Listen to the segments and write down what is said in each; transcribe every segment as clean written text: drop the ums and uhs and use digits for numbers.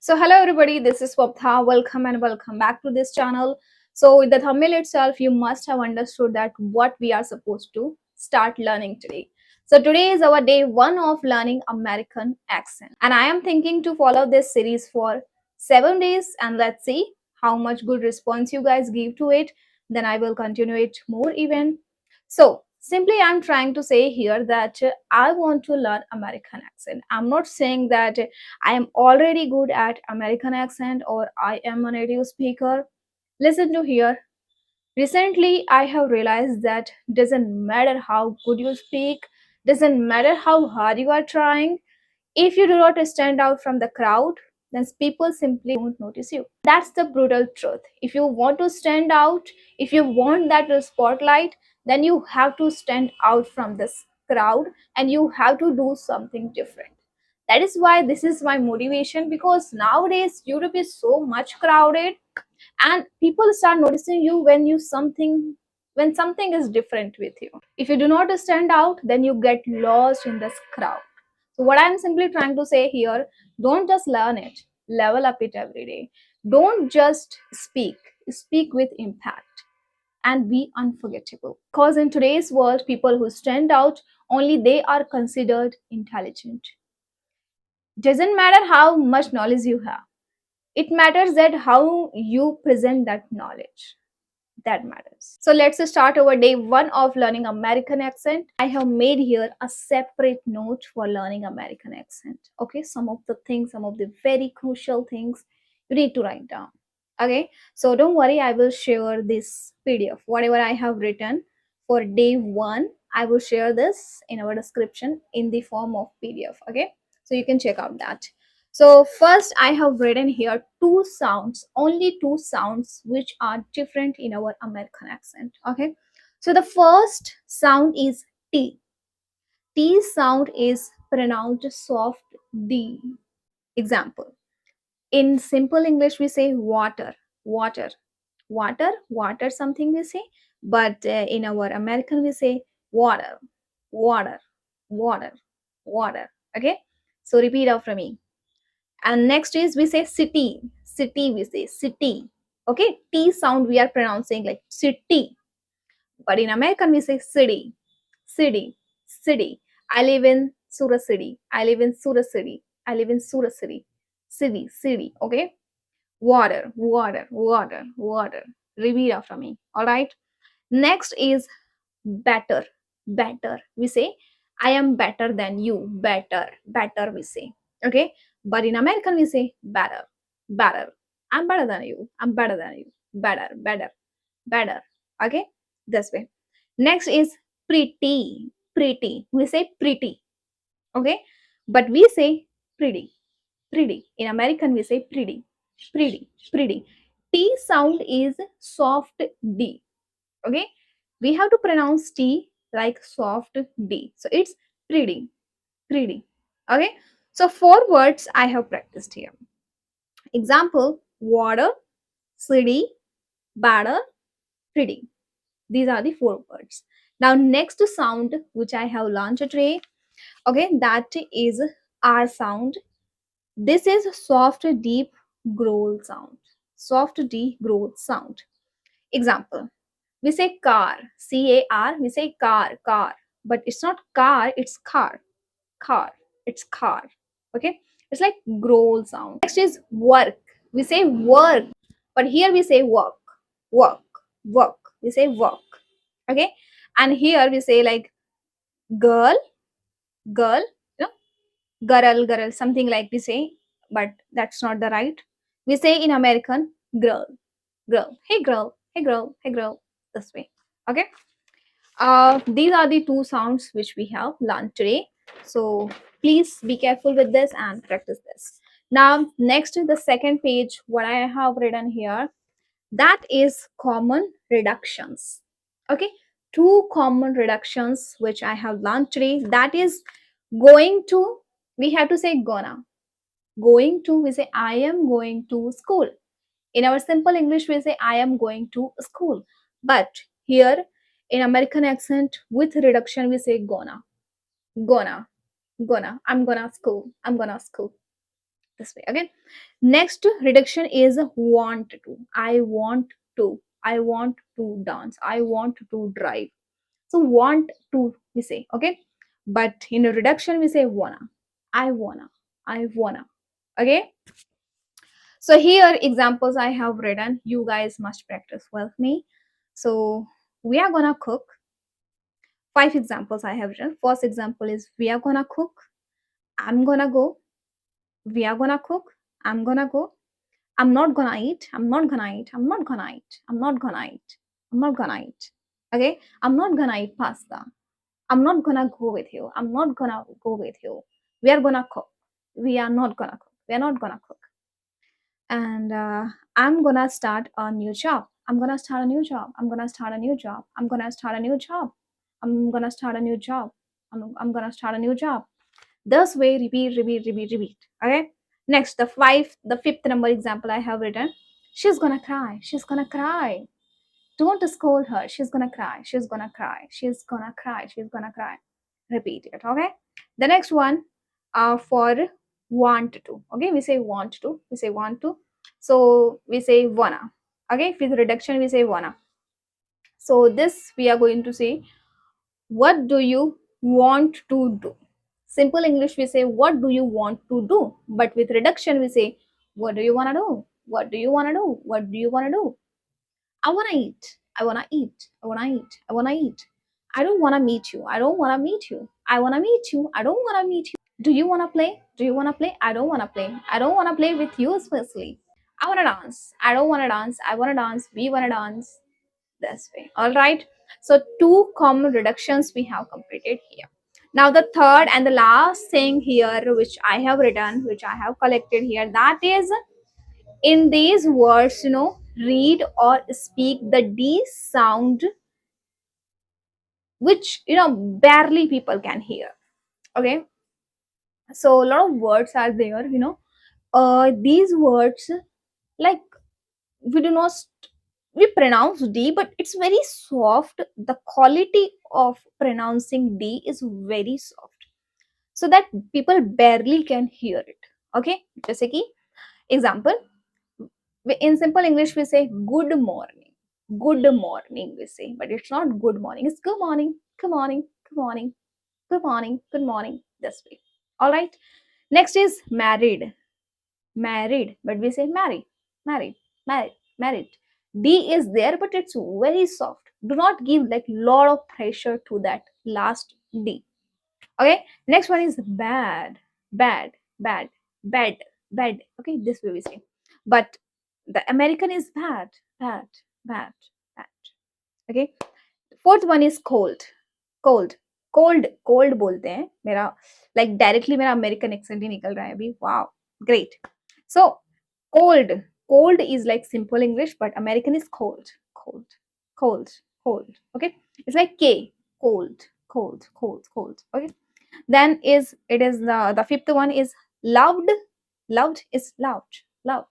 So hello everybody, this is Swaptha. Welcome and welcome back to this channel. So with the thumbnail itself, you must have understood that what we are supposed to start learning today. So today is our day one of learning American accent. And I am thinking to follow this series for 7 days and let's see how much good response you guys give to it. Then I will continue it more even. So simply I'm trying to say here that I want to learn American accent. I'm not saying that I am already good at American accent or I am a native speaker. Listen to here. Recently, I have realized that doesn't matter how good you speak, doesn't matter how hard you are trying. If you do not stand out from the crowd, then people simply won't notice you. That's the brutal truth. If you want to stand out, if you want that spotlight, then you have to stand out from this crowd and you have to do something different. That is why this is my motivation, because nowadays Europe is so much crowded and people start noticing you when something is different with you. If you do not stand out, then you get lost in this crowd. So what I'm simply trying to say here, don't just learn it, level up it every day. Don't just speak with impact and be unforgettable. Because in today's world, people who stand out, only they are considered intelligent. Doesn't matter how much knowledge you have. It matters that how you present that knowledge. That matters. So let's start our day one of learning American accent. I have made here a separate note for learning American accent. Okay, some of the things, some of the very crucial things you need to write down. Okay, so don't worry, I will share this PDF. Whatever I have written for day one, I will share this in our description in the form of PDF. Okay, so you can check out that. So first I have written here two sounds, only two sounds which are different in our American accent. Okay. So the first sound is T. T sound is pronounced soft D. Example. In simple English we say water, water, water, water something we say. But in our American we say water, water, water, water. Okay. So repeat after me. And next is we say city, city we say city. Okay, T sound we are pronouncing like city, but in American we say city, city, city. I live in Surat City, I live in Surat City, I live in Surat City. City, city. Okay, water, water, water, water. Repeat after me. All right. Next is better, better we say I am better than you, better, better we say. Okay, but in American we say better, better. I'm better than you, I'm better than you, better, better, better. Okay, this way. Next is pretty, pretty we say pretty. Okay, but we say pretty, pretty. In American we say pretty, pretty, pretty. T sound is soft D. Okay, we have to pronounce T like soft D, so it's pretty, pretty. Okay, so four words I have practiced here. Example: water, city, better, pretty. These are the four words. Now next sound which I have learned today, okay, that is R sound. This is soft deep growl sound, soft D growl sound. Example: we say car, C-A-R, we say car, car, but it's not car, it's car, car, it's car. Okay, it's like growl sound. Next is work, we say work, but here we say work, work, work, we say work. Okay, and here we say like girl, girl, you know, girl, girl, something like we say, but that's not the right. We say in American girl, girl, hey girl, hey girl, hey girl, this way. Okay, these are the two sounds which we have learned today. So please be careful with this and practice this. Now, next is the second page. What I have written here, that is common reductions. Okay, two common reductions which I have learned today. That is going to. We have to say gonna. Going to. We say I am going to school. In our simple English, we say I am going to school. But here in American accent with reduction, we say gonna, gonna, gonna. I'm gonna school. I'm gonna school. this way. Okay, next reduction is want to. I want to. I want to dance. I want to drive. So want to we say, okay, but in a reduction we say wanna. I wanna. I wanna. Okay. So here examples I have written. You guys must practice with me. So we are gonna cook. 5 examples I have written. First example is we are gonna cook. I'm gonna go. We are gonna cook. I'm gonna go. I'm not gonna eat. I'm not gonna eat. I'm not gonna eat. I'm not gonna eat. I'm not gonna eat. Okay. I'm not gonna eat pasta. I'm not gonna go with you. I'm not gonna go with you. We are gonna cook. We are not gonna cook. We are not gonna cook. And I'm gonna start a new job. I'm gonna start a new job. I'm gonna start a new job. I'm gonna start a new job. I'm gonna start a new job. I'm gonna start a new job. This way, repeat, repeat, repeat, repeat. Okay. Next, the fifth number example I have written. She's gonna cry. She's gonna cry. Don't scold her. She's gonna cry. She's gonna cry. She's gonna cry. She's gonna cry. Repeat it. Okay. The next one, for want to. Okay, we say want to. We say want to. So we say wanna. Okay, with reduction we say wanna. So this we are going to say, what do you want to do? Simple English we say, what do you want to do? But with reduction we say, what do you wanna do? What do you wanna do? What do you wanna do? I wanna eat. I wanna eat. I wanna eat. I wanna eat. I don't wanna meet you. I don't wanna meet you. I wanna meet you. I don't wanna meet you. Do you wanna play? Do you wanna play? I don't wanna play. I don't wanna play with you especially. I wanna dance. I don't wanna dance. I wanna dance. We wanna dance. This way. Alright. So two common reductions we have completed here. Now the third and the last thing here which I have written, which I have collected here, that is in these words, read or speak the D sound, which barely people can hear. Okay, so a lot of words are there. These words, like, we do not we pronounce D, but it's very soft. The quality of pronouncing D is very soft, so that people barely can hear it. Okay, जैसे कि example, in simple English we say good morning. Good morning we say, but it's not good morning. It's good morning. Good morning. Good morning. Good morning. Good morning. This way. All right. Next is married. Married, but we say married. Married. Married. Married. D is there, but it's very soft. Do not give like lot of pressure to that last D. Okay. Next one is bad. Bad. Bad. Bad. Bad. Okay. This way we say. But the American is bad. Bad. Bad. Bad. Okay. Fourth one is cold. Cold. Cold. Cold बोलते हैं. मेरा like directly मेरा American accent ही निकल रहा है अभी. Wow. Great. So cold. Cold is like simple English, but American is cold. Cold. Cold. Cold. Okay. It's like K. Cold. Cold. Cold. Cold. Okay. Then it is the fifth one is loved. Loved is loud. Loud.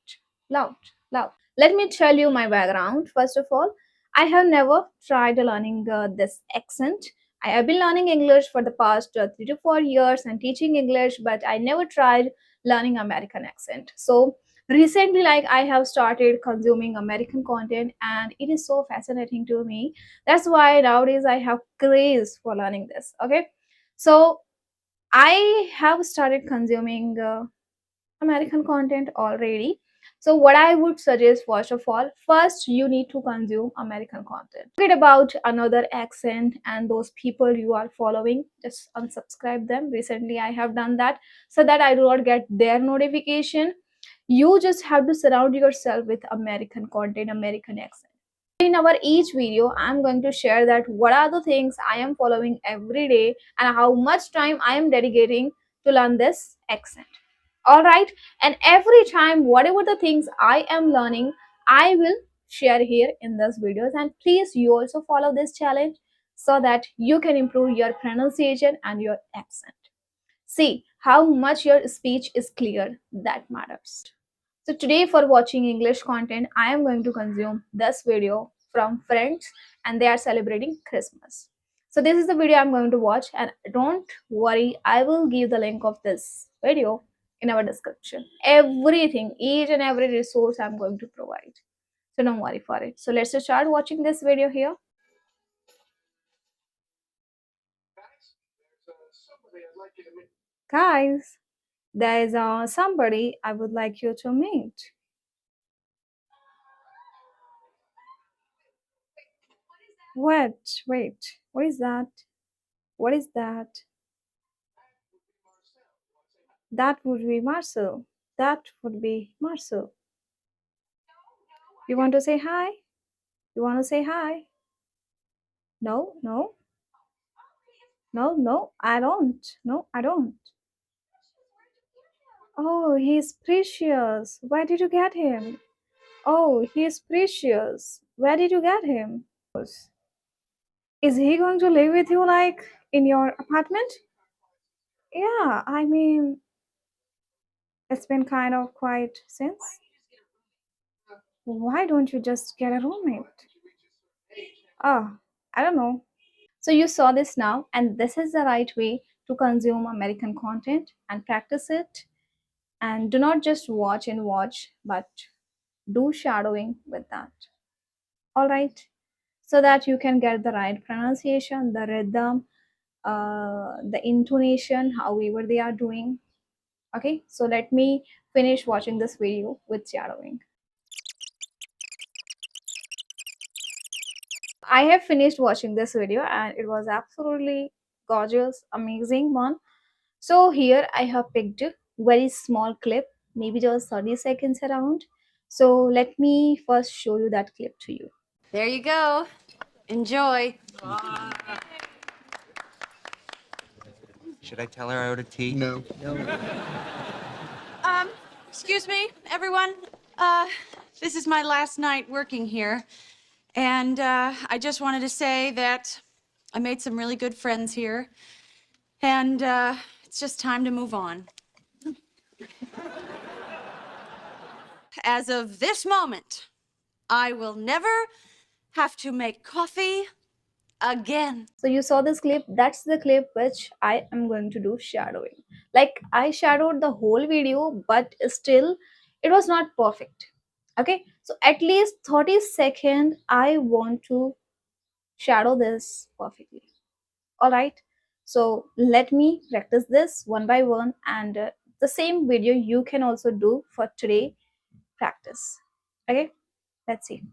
Loud. Loud. Let me tell you my background. First of all, I have never tried learning this accent. I have been learning English for the past 3 to 4 years and teaching English, but I never tried learning American accent. So recently, like, I have started consuming American content, and it is so fascinating to me. That's why nowadays I have craze for learning this. Okay, so I have started consuming American content already. So what I would suggest, first of all, first you need to consume American content. Forget about another accent and those people you are following. Just unsubscribe them. Recently I have done that so that I do not get their notification. You just have to surround yourself with American content, American accent. In our each video, I'm going to share that what are the things I am following every day and how much time I am dedicating to learn this accent. All right, and every time whatever the things I am learning, I will share here in this videos. And please, you also follow this challenge so that you can improve your pronunciation and your accent. See how much your speech is clear. That matters. So today, for watching English content, I am going to consume this video from friends, and they are celebrating Christmas. So this is the video I'm going to watch, and don't worry, I will give the link of this video in our description. Everything, each and every resource I'm going to provide. So don't worry for it. So let's start watching this video here. Guys, there is somebody I would like you to meet. Wait, what is that? What is that? That would be Marcel. That would be Marcel. You want to say hi? You want to say hi? No, no, no, I don't. No, I don't. Oh, he's precious. Where did you get him? Oh, he's precious. Where did you get him? Is he going to live with you like in your apartment? Yeah, I mean, it's been kind of quiet since. Why don't you just get a roommate? Ah, I don't know. So you saw this now, and this is the right way to consume American content and practice it. And do not just watch and watch, but do shadowing with that. All right, so that you can get the right pronunciation, the rhythm, the intonation, however they are doing. Okay, so let me finish watching this video with shadowing. I have finished watching this video and it was absolutely gorgeous, amazing one. So here I have picked a very small clip, maybe just 30 seconds around. So let me first show you that clip to you. There you go. Enjoy. Should I tell her I ordered tea? No. Excuse me, everyone. This is my last night working here. And I just wanted to say that I made some really good friends here. And it's just time to move on. As of this moment, I will never have to make coffee again. So you saw this clip, that's the clip which I am going to do shadowing. Like I shadowed the whole video, but still it was not perfect. Okay, so at least 30 seconds I want to shadow this perfectly. All right, so let me practice this one by one, and the same video you can also do for today practice. Okay, let's see.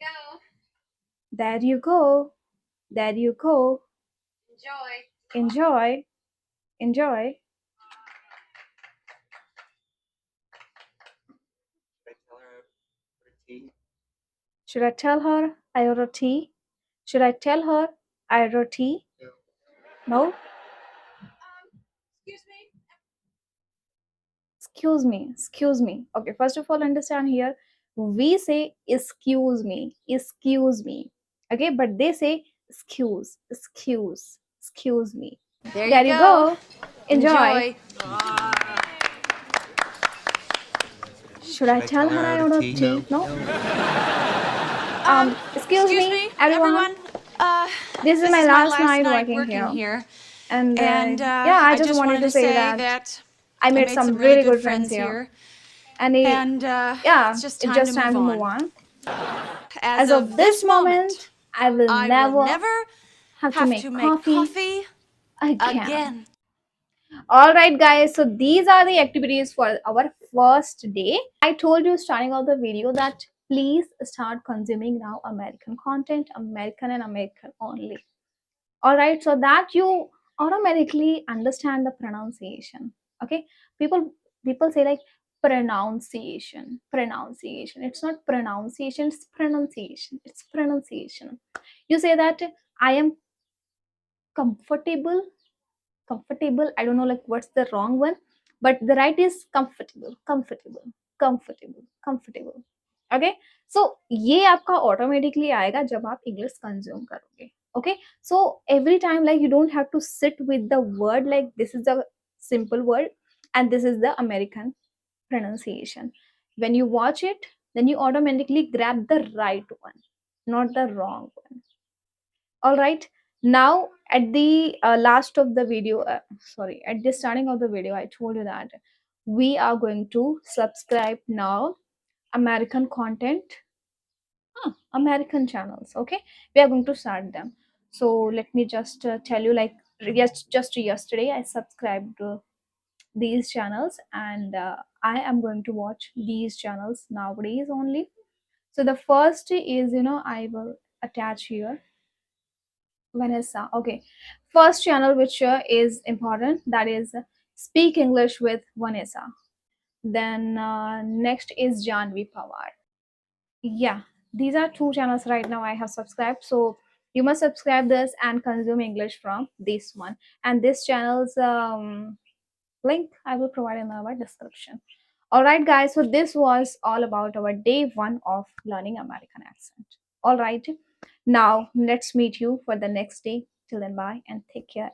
Go. There you go. There you go. Enjoy. Enjoy. Enjoy. Should I tell her I ordered tea? Should I tell her I ordered tea? Should I tell her I ordered tea? No? Excuse me. Excuse me. Okay, first of all, understand here, we say excuse me. Okay, but they say excuse me. There There you you go. go. Enjoy. Should I tell her I ordered tea? No? Excuse me, everyone. This is my last night working here. And yeah, I just wanted to say that I made some really good friends here. And yeah, it's just time to move on. As of this moment, I will never have to make coffee again. All right, guys. So these are the activities for our first day. I told you starting out the video that please start consuming now American content, American and American only. All right, so that you automatically understand the pronunciation. Okay, people say like pronunciation. It's not pronunciation, it's pronunciation. It's pronunciation. You say that I am comfortable comfortable. I don't know like what's the wrong one, but the right is comfortable. Okay, so ये आपका automatically आएगा जब आप English consume करोगे. Okay, so every time like you don't have to sit with the word like this is the simple word and this is the American pronunciation. When you watch it, then you automatically grab the right one, not the wrong one. All right, Now at the last of the video, sorry, at the starting of the video, I told you that we are going to subscribe now American content, American channels. Okay, we are going to start them. So let me just tell you, like, just yesterday I subscribed these channels, and I am going to watch these channels nowadays only. So the first is, I will attach here Vanessa. Okay, first channel which is important, that is Speak English with Vanessa. Then next is Janvi Pawar. Yeah, these are two channels right now I have subscribed. So you must subscribe this and consume English from this one. And this channel's link I will provide in our description. All right, guys. So this was all about our day one of learning American accent. All right. Now let's meet you for the next day. Till then, bye and take care.